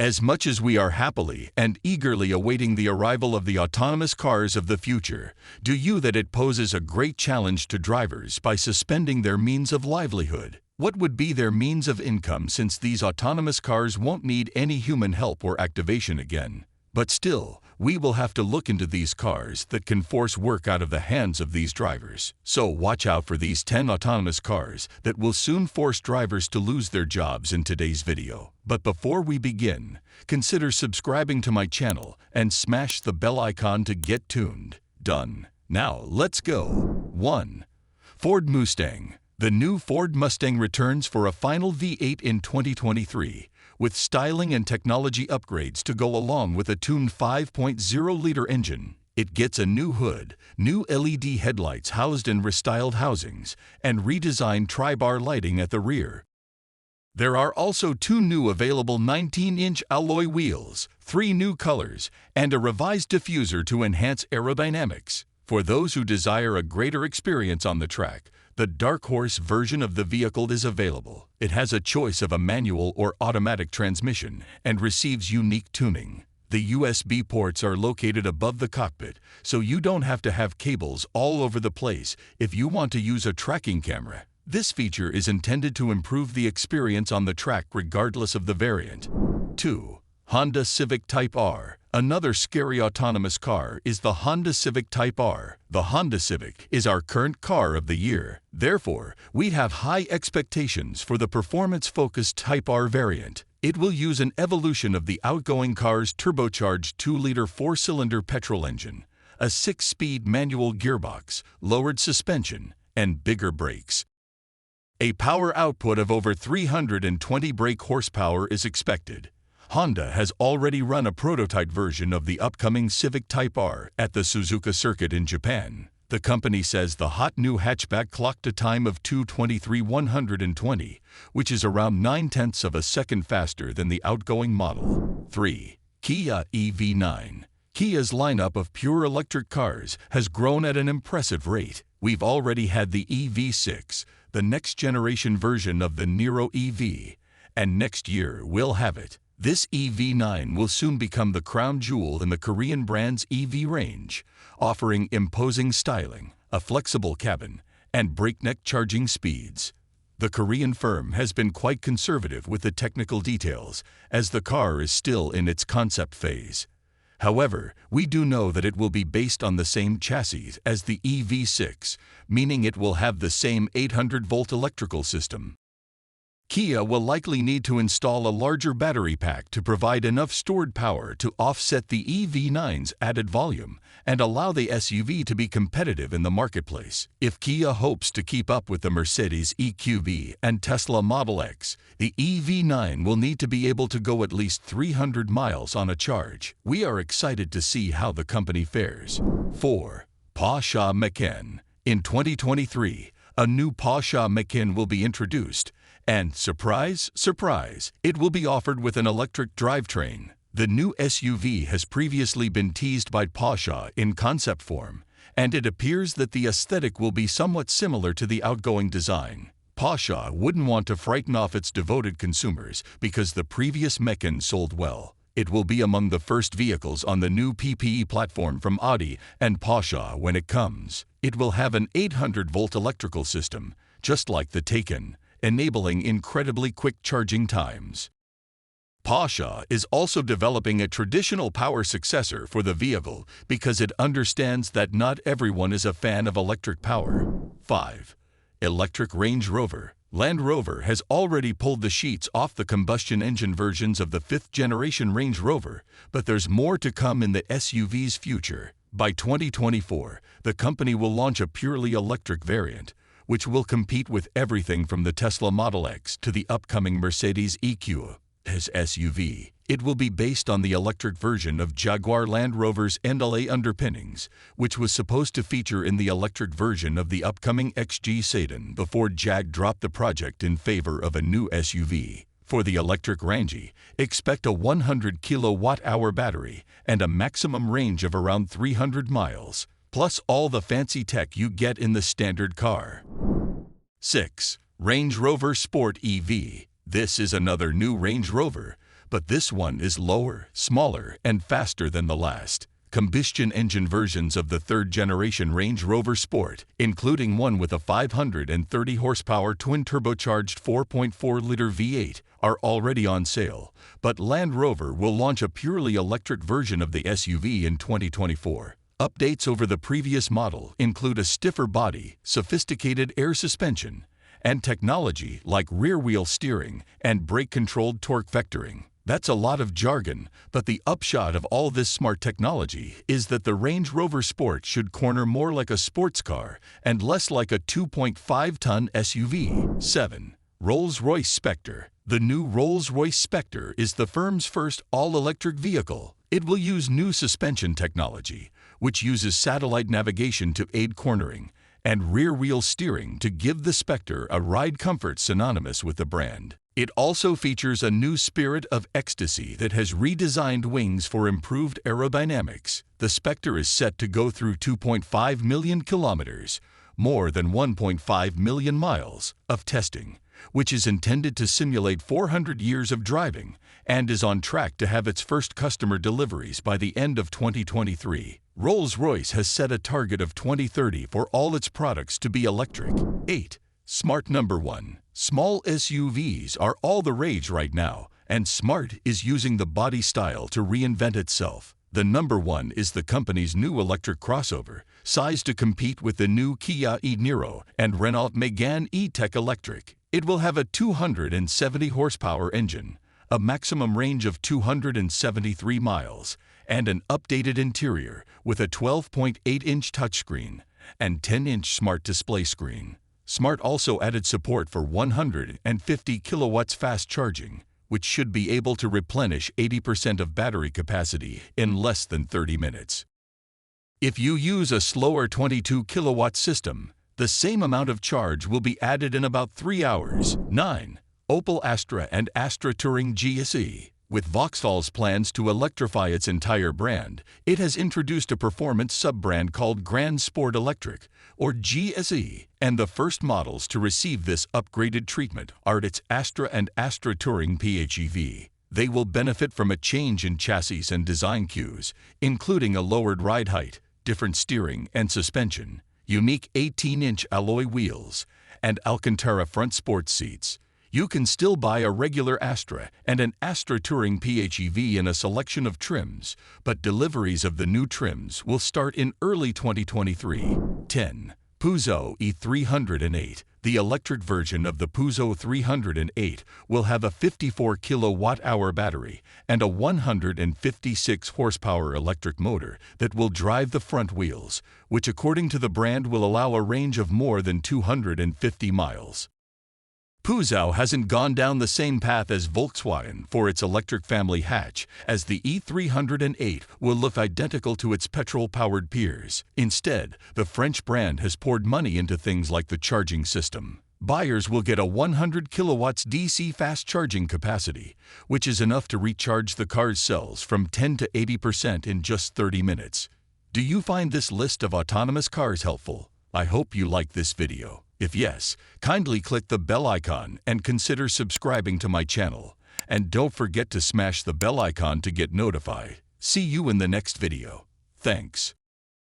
As much as we are happily and eagerly awaiting the arrival of the autonomous cars of the future, do you that it poses a great challenge to drivers by suspending their means of livelihood? What would be their means of income since these autonomous cars won't need any human help or activation again? But still, we will have to look into these cars that can force work out of the hands of these drivers. So watch out for these 10 autonomous cars that will soon force drivers to lose their jobs in today's video. But before we begin, consider subscribing to my channel and smash the bell icon to get tuned. Done. Now let's go. 1. Ford Mustang. The new Ford Mustang returns for a final V8 in 2023. With styling and technology upgrades to go along with a tuned 5.0-liter engine. It gets a new hood, new LED headlights housed in restyled housings, and redesigned tri-bar lighting at the rear. There are also 2 new available 19-inch alloy wheels, 3 new colors, and a revised diffuser to enhance aerodynamics. For those who desire a greater experience on the track, the Dark Horse version of the vehicle is available. It has a choice of a manual or automatic transmission and receives unique tuning. The USB ports are located above the cockpit, so you don't have to have cables all over the place if you want to use a tracking camera. This feature is intended to improve the experience on the track regardless of the variant. 2. Honda Civic Type R. Another scary autonomous car is the Honda Civic Type R. The Honda Civic is our current car of the year. Therefore, we have high expectations for the performance-focused Type R variant. It will use an evolution of the outgoing car's turbocharged 2-liter 4-cylinder petrol engine, a 6-speed manual gearbox, lowered suspension, and bigger brakes. A power output of over 320 brake horsepower is expected. Honda has already run a prototype version of the upcoming Civic Type R at the Suzuka circuit in Japan. The company says the hot new hatchback clocked a time of 2:23.120, which is around 0.9 of a second faster than the outgoing model. 3. Kia EV9. Kia's lineup of pure electric cars has grown at an impressive rate. We've already had the EV6, the next generation version of the Niro EV, and next year we'll have it. This EV9 will soon become the crown jewel in the Korean brand's EV range, offering imposing styling, a flexible cabin, and breakneck charging speeds. The Korean firm has been quite conservative with the technical details, as the car is still in its concept phase. However, we do know that it will be based on the same chassis as the EV6, meaning it will have the same 800-volt electrical system. Kia will likely need to install a larger battery pack to provide enough stored power to offset the EV9's added volume and allow the SUV to be competitive in the marketplace. If Kia hopes to keep up with the Mercedes EQB and Tesla Model X, the EV9 will need to be able to go at least 300 miles on a charge. We are excited to see how the company fares. 4. Porsche Macan. In 2023, a new Porsche Macan will be introduced. And surprise, surprise, it will be offered with an electric drivetrain. The new SUV has previously been teased by Porsche in concept form, and it appears that the aesthetic will be somewhat similar to the outgoing design. Porsche wouldn't want to frighten off its devoted consumers because the previous Macan sold well. It will be among the first vehicles on the new PPE platform from Audi and Porsche when it comes. It will have an 800-volt electrical system, just like the Taycan, enabling incredibly quick charging times. Porsche is also developing a traditional power successor for the vehicle because it understands that not everyone is a fan of electric power. 5. Electric Range Rover. Land Rover has already pulled the sheets off the combustion engine versions of the 5th-generation Range Rover, but there's more to come in the SUV's future. By 2024, the company will launch a purely electric variant, which will compete with everything from the Tesla Model X to the upcoming Mercedes EQB SUV. It will be based on the electric version of Jaguar Land Rover's NLA underpinnings, which was supposed to feature in the electric version of the upcoming XG sedan before Jag dropped the project in favor of a new SUV. For the electric Range, expect a 100 kilowatt-hour battery and a maximum range of around 300 miles. Plus all the fancy tech you get in the standard car. 6. Range Rover Sport EV. This is another new Range Rover, but this one is lower, smaller, and faster than the last. Combustion engine versions of the third-generation Range Rover Sport, including one with a 530 horsepower twin-turbocharged 4.4-liter V8, are already on sale, but Land Rover will launch a purely electric version of the SUV in 2024. Updates over the previous model include a stiffer body, sophisticated air suspension, and technology like rear-wheel steering and brake-controlled torque vectoring. That's a lot of jargon, but the upshot of all this smart technology is that the Range Rover Sport should corner more like a sports car and less like a 2.5-ton SUV. 7. Rolls-Royce Spectre. The new Rolls-Royce Spectre is the firm's first all-electric vehicle. It will use new suspension technology, which uses satellite navigation to aid cornering, and rear-wheel steering to give the Spectre a ride comfort synonymous with the brand. It also features a new Spirit of Ecstasy that has redesigned wings for improved aerodynamics. The Spectre is set to go through 2.5 million kilometers, more than 1.5 million miles, of testing, which is intended to simulate 400 years of driving and is on track to have its first customer deliveries by the end of 2023. Rolls-Royce has set a target of 2030 for all its products to be electric. 8. Smart number 1. Small SUVs are all the rage right now, and Smart is using the body style to reinvent itself. The number 1 is the company's new electric crossover, sized to compete with the new Kia e-Niro and Renault Megane E-Tech Electric. It will have a 270 horsepower engine, a maximum range of 273 miles, and an updated interior with a 12.8-inch touchscreen and 10-inch smart display screen. Smart also added support for 150 kilowatts fast charging, which should be able to replenish 80% of battery capacity in less than 30 minutes. If you use a slower 22 kilowatt system, the same amount of charge will be added in about 3 hours. 9. Opel Astra and Astra Touring GSE. With Vauxhall's plans to electrify its entire brand, it has introduced a performance sub-brand called Grand Sport Electric, or GSE, and the first models to receive this upgraded treatment are its Astra and Astra Touring PHEV. They will benefit from a change in chassis and design cues, including a lowered ride height, different steering and suspension, unique 18-inch alloy wheels, and Alcantara front sports seats. You can still buy a regular Astra and an Astra Touring PHEV in a selection of trims, but deliveries of the new trims will start in early 2023. 10. Peugeot E308. The electric version of the Peugeot 308 will have a 54 kilowatt-hour battery and a 156 horsepower electric motor that will drive the front wheels, which according to the brand will allow a range of more than 250 miles. Peugeot hasn't gone down the same path as Volkswagen for its electric family hatch, as the E308 will look identical to its petrol-powered peers. Instead, the French brand has poured money into things like the charging system. Buyers will get a 100 kilowatts DC fast charging capacity, which is enough to recharge the car's cells from 10 to 80% in just 30 minutes. Do you find this list of autonomous cars helpful? I hope you liked this video. If yes, kindly click the bell icon and consider subscribing to my channel. And don't forget to smash the bell icon to get notified. See you in the next video. Thanks.